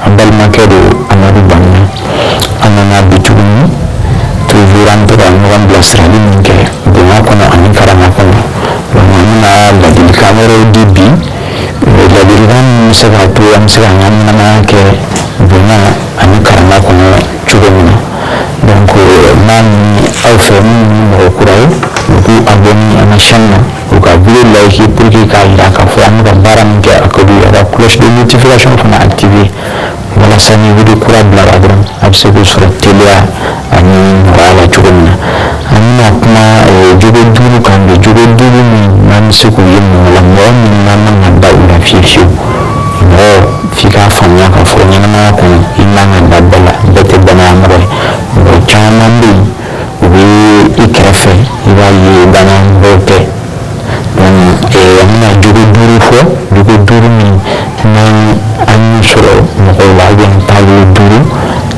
an balimakɛ don Amadu Banya an nana bi tuguni toujours an bɛ ka ɲɔgɔn bilasirali min kɛ bonya kɔnɔ ani karama kɔnɔ an bɛna ladilikan wɛrɛw di bi ladilikan min bɛ se k'a to an bɛ se ka an ka ɲɛnamaya kɛ bonya ani karama kɔnɔ cogo min na donc n'a ɲini aw fɛ minnu ye mɔgɔ kura ye u k'u abonné an ka chaîne na u ka video like pour que k'a jira k'a fɔ an bɛ ka baara min kɛ a ka d'u ye ka cloche de notification fana activer walasa ni video kura bilara dɔrɔn a bɛ se k'u sɔrɔ teliya ani nɔgɔya la cogo min na an bɛna kuma jogo 5 kan bi jogo 5 min n'an bɛ se k'u ye mɔgɔ la mɔgɔ min n'an man ka da u la fiyewu fiyewu mɔgɔ f'i k'a faamuya k'a fɔ ɲɛnamaya kɔnɔ i man ka da bɛɛ la bɛɛ tɛ danaya mɔgɔ ye mɔgɔ caman bɛ yen u bɛ i kɛrɛfɛ i b'a ye danaya mɔgɔw tɛ donc an bɛna jogo 5 fɔ jogo 5 min n'an y'u sɔrɔ mɔgɔw la taabolo 5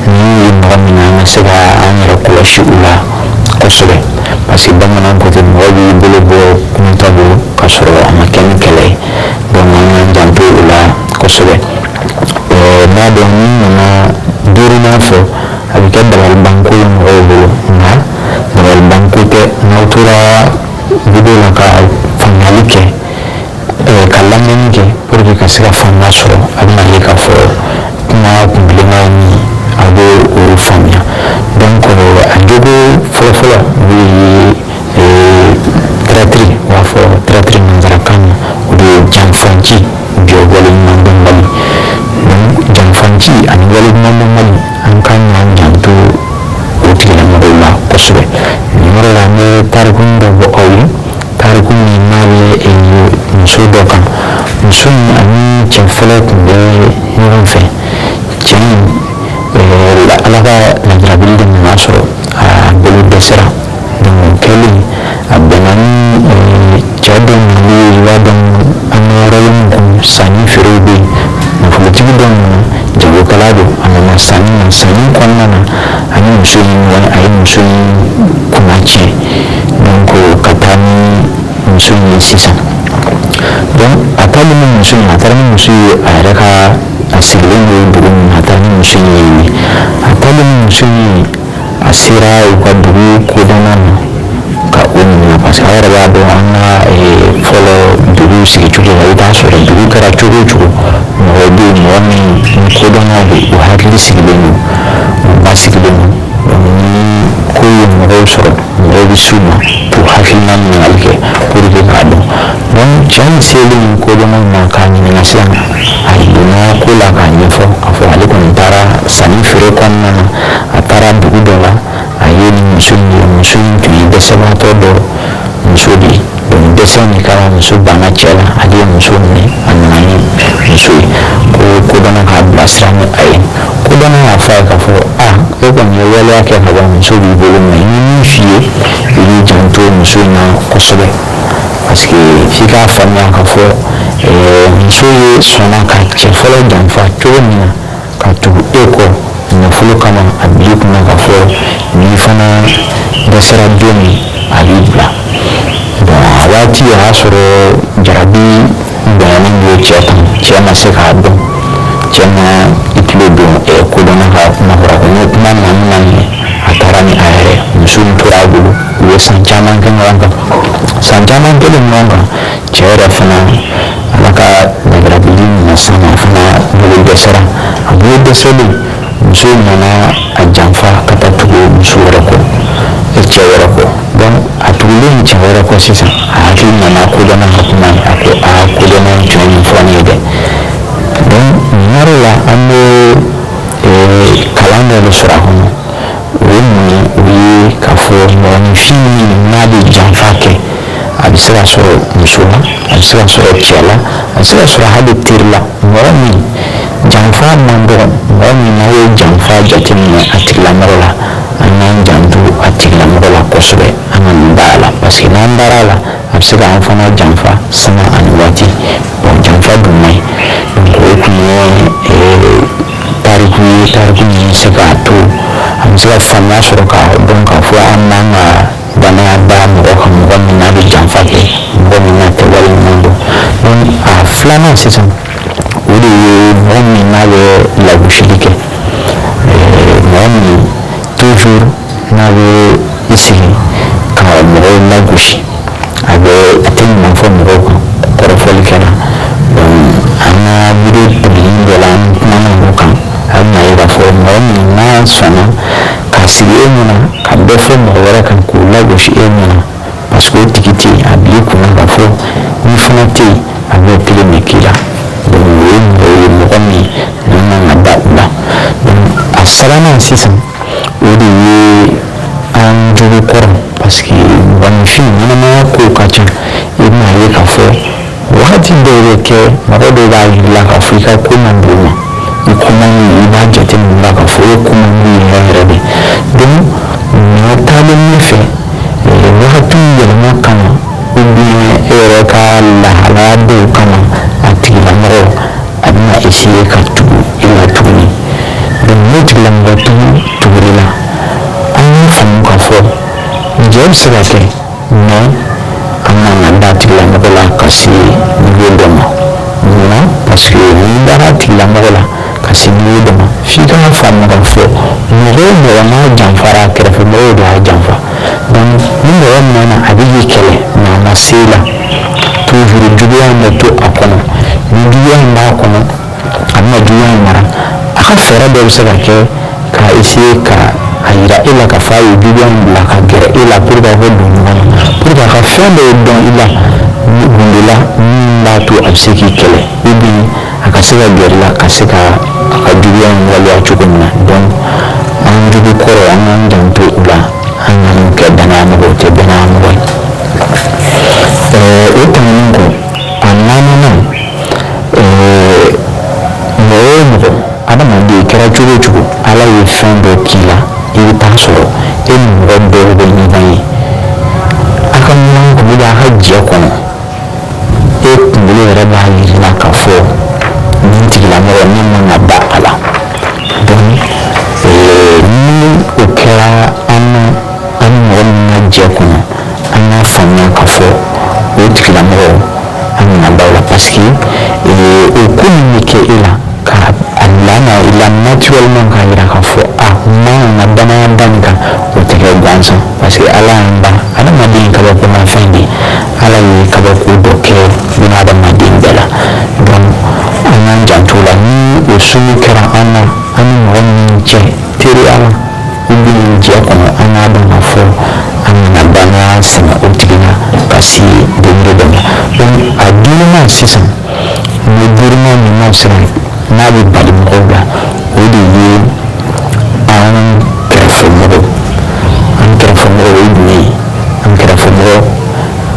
ni ye mɔgɔ min na an ka se ka an yɛrɛ kɔlɔsi u la kosɛbɛ parce que bamanan ko ten mɔgɔ b'i bolo bɔ kunta bolo k'a sɔrɔ a ma kɛ ni kɛlɛ ye donc an k'an janto o la kosɛbɛ n'a dɔn ni nana 5nan fɔ a bɛ kɛ dabalibanko ye mɔgɔw bolo nka dabalibanko tɛ n'aw tora video la ka faamuyali kɛ ka lamɛnni kɛ pour que ka se ka faamuya sɔrɔ a bɛna ye k'a fɔ kuma kunbilennaw ni a bɛ o faamuya donc a jogo fɔlɔfɔlɔ o ye traîtrise u b'a fɔ traîtrise nanzarakan na o de ye janfanci waleɲuman dɔnbali donc janfanci ani waleɲuman dɔnbali an ka ɲan janto o tigilamɔgɔw la kosɛbɛ nin yɔrɔ la an bɛ tariku dɔ bɔ aw ye tariku min n'a bɛ muso dɔ kan muso in ani cɛ fɔlɔ tun bɛ ɲɔgɔn fɛ cɛ in ala ka lajarabili de nana sɔrɔ a bolo dɛsɛra donc kɛlen a bɛnna ni cɛ dɔ nali ye i b'a dɔn an ka yɔrɔ min kun sanni feerew bɛ yen nafolotigi dɔ nana jagokɛla don a nana sanni na sanni kɔnɔna na ani muso in ɲɔgɔn a ye muso in kunna tiɲɛ donc ka taa ni muso in ye sisan donc a taalen ni muso in a taara ni muso ye a yɛrɛ ka a sigilen bɛ dugu min a taara ni muso in ye yen a taalen ni muso in ye a sera u ka dugu kodɔnna ma ka o ɲininka parce que a yɛrɛ b'a dɔn an ka fɔlɔ dugu sigicogo la i b'a sɔrɔ dugu kɛra cogo o cogo mɔgɔ bɛ yen mɔgɔ min ni kodɔnnaw bɛ yen u hakili sigilen don u ba sigilen don donc ni ko ye mɔgɔw sɔrɔ mɔgɔw bɛ s'u ma k'u hakilina ɲininkali kɛ pour que k'a dɔn donc cɛ in selen kodɔnnaw ma k'a ɲininka sisan a donna ko la k'a ɲɛfɔ k'a fɔ ale kɔni taara sanni feere kɔnɔna na a taara dugu dɔ la a ye nin muso in ye muso in tun ye dɛsɛbaatɔ dɔ muso de ye donc dɛsɛ nin kama muso banna cɛ la ale ye muso minɛ a nana ni muso ye ko kodɔnna k'a bilasira ni a ye kodɔnna y'a fɔ a ye k'a fɔ e kɔni ye waleya kɛ ka ban muso b'i bolo mɛ n ye min f'i ye i b'i janto muso in na kosɛbɛ parce que f'i k'a faamuya k'a fɔ muso ye sɔnna ka cɛ fɔlɔ janfa cogo min na ka tugu e kɔ nafolo kama a b'i kunna k'a fɔ n'i fana dɛsɛra don min a b'i bila bon a waati o y'a sɔrɔ jarabi bonyalen b'o cɛ kan cɛ ma se k'a dɔn cɛ ma i tulo don kodɔnna ka kuma fɔra ko ni kuma nana ye a taara ni a yɛrɛ muso in tora a bolo u ye san caman kɛ ɲɔgɔn kan san caman kɛlen ɲɔgɔn kan cɛ yɛrɛ fana ala ka lajarabili nana s'a ma fana bolo dɛsɛra a bolo dɛsɛlen muso nana a janfa ka taa tugu muso wɛrɛ kɔ cɛ wɛrɛ kɔ donc a tugulen cɛ wɛrɛ kɔ sisan a hakili nana kodɔnna ka kuma ye a ko kodɔnna tun ye nin fɔ ne ye dɛ donc nin yɔrɔ la an bɛ kalan dɔ de sɔrɔ a kɔnɔ o ye mun ye o ye k'a fɔ mɔgɔninfin min n'a bɛ janfa kɛ a bɛ se ka sɔrɔ muso la a bɛ se ka sɔrɔ cɛ la a bɛ se ka sɔrɔ hali teri la mɔgɔ min janfa man dɔgɔ mɔgɔ min n'a ye janfa jateminɛ a tigilamɔgɔ la an k'an janto a tigilamɔgɔ la kosɛbɛ an ka nin baara la parce que n'an baara la a bɛ se k'an fana janfa sanga ani waati bon janfa dun man ɲi donc o tun ye tariku ye tariku min bɛ se k'a to an bɛ se ka faamuya sɔrɔ k'a dɔn k'a fɔ an n'an ka danaya da mɔgɔ kan mɔgɔ min n'a bɛ janfa kɛ mɔgɔ min n'a tɛ waleɲuman dɔn donc a filanan sisan o de ye mɔgɔ min n'a bɛ lagosili kɛ mɔgɔ min toujours n'a bɛ i sigi ka mɔgɔw lagosi a tɛ ɲuman fɔ mɔgɔw kan kɔrɔfɔlikɛla an ka video tɛmɛnen dɔ la an kumana o kan a bɛna ye k'a fɔ mɔgɔ min n'a sɔnna ka sigi e ɲɛna ka dɔ fɔ mɔgɔ wɛrɛ kan k'o lagosi e ɲɛna parce que o tigi tɛ yen a b'i kunna k'a fɔ ni fana tɛ yen a b'o kelen de k'i la o ye mɔgɔ min n'an kan ka da u la a sabanan sisan o de ye an jogo kɔrɔ parce que mɔgɔninfin ɲɛnamaya kow ka ca i bɛna ye k'a fɔ wagati dɔw bɛ kɛ mɔgɔ dɔw b'a yir'i la k'a fɔ i ka ko man bon ma i ko man ɲi i b'a jateminɛ la k'a fɔ e ko man ɲi yɛrɛ de donc mɔgɔ taalen ɲɛfɛ wagatiw yɛlɛma kama ou bien e yɛrɛ ka lahalaya dɔw kama a tigilamɔgɔ a bɛna essayer ka tugu i la tuguni donc n'o tigilamɔgɔ tuguri la an y'a faamu k'a fɔ jɛ bɛ se ka kɛ mais an kan ka da tigilamɔgɔ la ka se niveau dɔ ma munna parce que n'i dara tigilamɔgɔ la ka se niveau dɔ ma f'i ka faamu k'a fɔ mɔgɔ o mɔgɔ n'a janfara a kɛrɛfɛ mɔgɔw de y'a janfa donc ni mɔgɔ mɛnna a bɛ k'i kɛlɛ mais a ma se i la toujours juguya in bɛ to a kɔnɔ ni juguya in b'a kɔnɔ a bɛna juguya in mara a ka fɛɛrɛ dɔ bɛ se ka kɛ ka essayer ka a yira e la k'a fɔ a ye juguya in bila ka gɛrɛ e la pour que a bɛ don ɲɔgɔn na pour que a ka fɛn dɔw dɔn i la gundo la min b'a to a bɛ se k'i kɛlɛ ou bien a ka se ka gɛrɛ i la ka se ka a ka juguya in waleya cogo min na donc an jugu kɔrɔ an k'an janto u la an k'an kɛ danayamɔgɔw tɛ danayamɔgɔ ye o tɛmɛnen kɔ a naaninan mɔgɔ o mɔgɔ adamaden kɛra cogo o cogo ala ye fɛn dɔ k'i la i bɛ taa sɔrɔ e ni mɔgɔ dɔw bɛ ɲɔgɔn ye a ka ɲɔgɔn kɔnɔ a ka jɛ kɔnɔ e kunkolo yɛrɛ b'a yiri la k'a fɔ nin tigilamɔgɔ ne man ka da a la donc ni o kɛra an ni mɔgɔ min ka jɛ kɔnɔ an k'a faamuya k'a fɔ o tigilamɔgɔ an kana da o la parce que o ko min bɛ kɛ e la ka a lana i la naturellement k'a yira k'a fɔ man ka danaya da nin kan o tɛ kɛ gansan parce que ala y'an da adamaden ye kabakomafɛn de ye ala ye kabako dɔ kɛ buna adamaden bɛɛ la donc an k'an janto la ni o sugu kɛra an na an ni mɔgɔ min cɛ teriya la ou bien jɛ kɔnɔ an k'a dɔn k'a fɔ an kana danaya sɛnɛ o tigi la ka se degré dɔ ma donc a duurunan sisan ni duurunan ɲuman sira n'a bɛ bali mɔgɔw la o de ye an kɛrɛfɛmɔgɔw o ye jumɛn ye an kɛrɛfɛmɔgɔ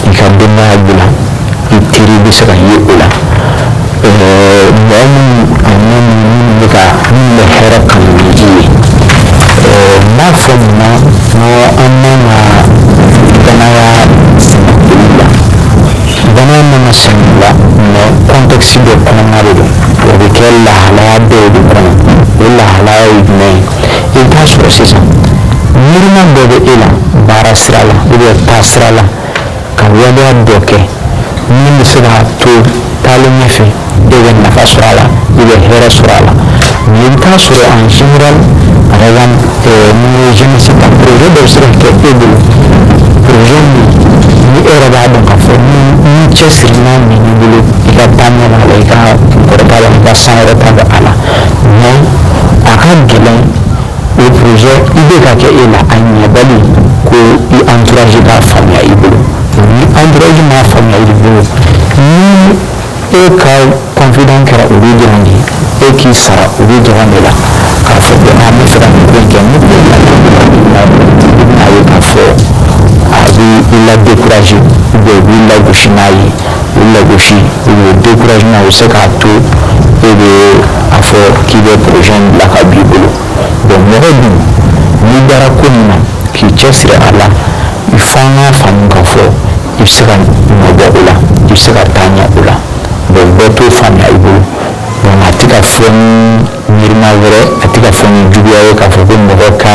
i ka denbaya b'o la i teri bɛ se ka ye o la mɔgɔ minnu bɛ hɛrɛ kanu ni i ye n b'a fɔ munna n ko an man ka danaya sɛnɛ olu la danaya man ka sɛnɛ o la mais contexte dɔ kɔnɔna de don o bɛ kɛ lahalaya dɔw de kɔnɔ o lahalaya ye jumɛn ye i bɛ taa sɔrɔ sisan miirina dɔ bɛ e la baara sira la ou bien taa sira la ka waleya dɔ kɛ min bɛ se k'a to taalen ɲɛfɛ e bɛ nafa sɔrɔ a la i bɛ hɛrɛ sɔrɔ a la mais i bɛ taa sɔrɔ en général par exemple ni ye jeunesse ta projet dɔ bɛ se ka kɛ e bolo projet min ni e yɛrɛ b'a dɔn k'a fɔ ni cɛsirima min b'i bolo i ka taa ɲɛ b'a la i ka kɔrɔta la i ka san yɛrɛ ta bɛ a la mais a ka gɛlɛn o projet i bɛ ka kɛ e la a ɲɛbali ko i entourage k'a faamuya i bolo ni entourage m'a faamuya i bolo ni e ka confident kɛra olu dɔrɔn de ye e k'i sara olu dɔrɔn de la k'a fɔ ko an bɛ fɛ ka nin ko in kɛ ne bɛ la i bɛna ye k'a fɔ a bɛ i la décourager ou bien u b'i lagosi n'a ye u lagosi u bɛ découragement u bɛ se k'a to e bɛ a fɔ k'i bɛ projet in bila ka b'i bolo donc mɔgɔ dun n'i dara ko min na k'i cɛsiri a la i f'an k'a faamu k'a fɔ i bɛ se ka nɔbɔ o la i bɛ se ka taa ɲɛ o la donc bɛɛ t'o faamuya i bolo donc a tɛ ka fɔ ni miirina wɛrɛ a tɛ ka fɔ ni juguya ye k'a fɔ ko mɔgɔ ka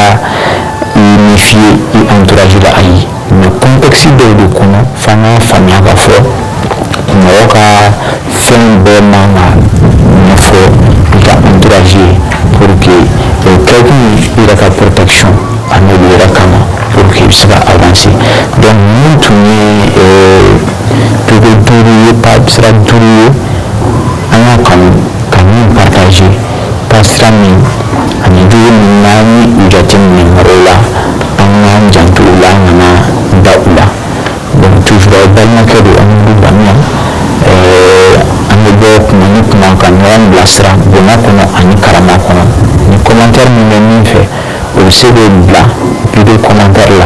i méfier i entourage la ayi mais contexte dɔw de kɔnɔ f'an k'a faamuya k'a fɔ mɔgɔ ka fɛn bɛɛ man ka sira duuru ye an y'a kanu ka min partager taasira min ani jugu min n'an ye u jateminɛ mɔgɔw la an k'an janto u la an kana da u la donc toujours aw balimakɛ don an b'u banuya an bɛ bɔ kuma ni kuma ka ɲɔgɔn bilasira bonya kɔnɔ ani karama kɔnɔ ni commentaire min bɛ min fɛ o bɛ se k'o bila video commentaire la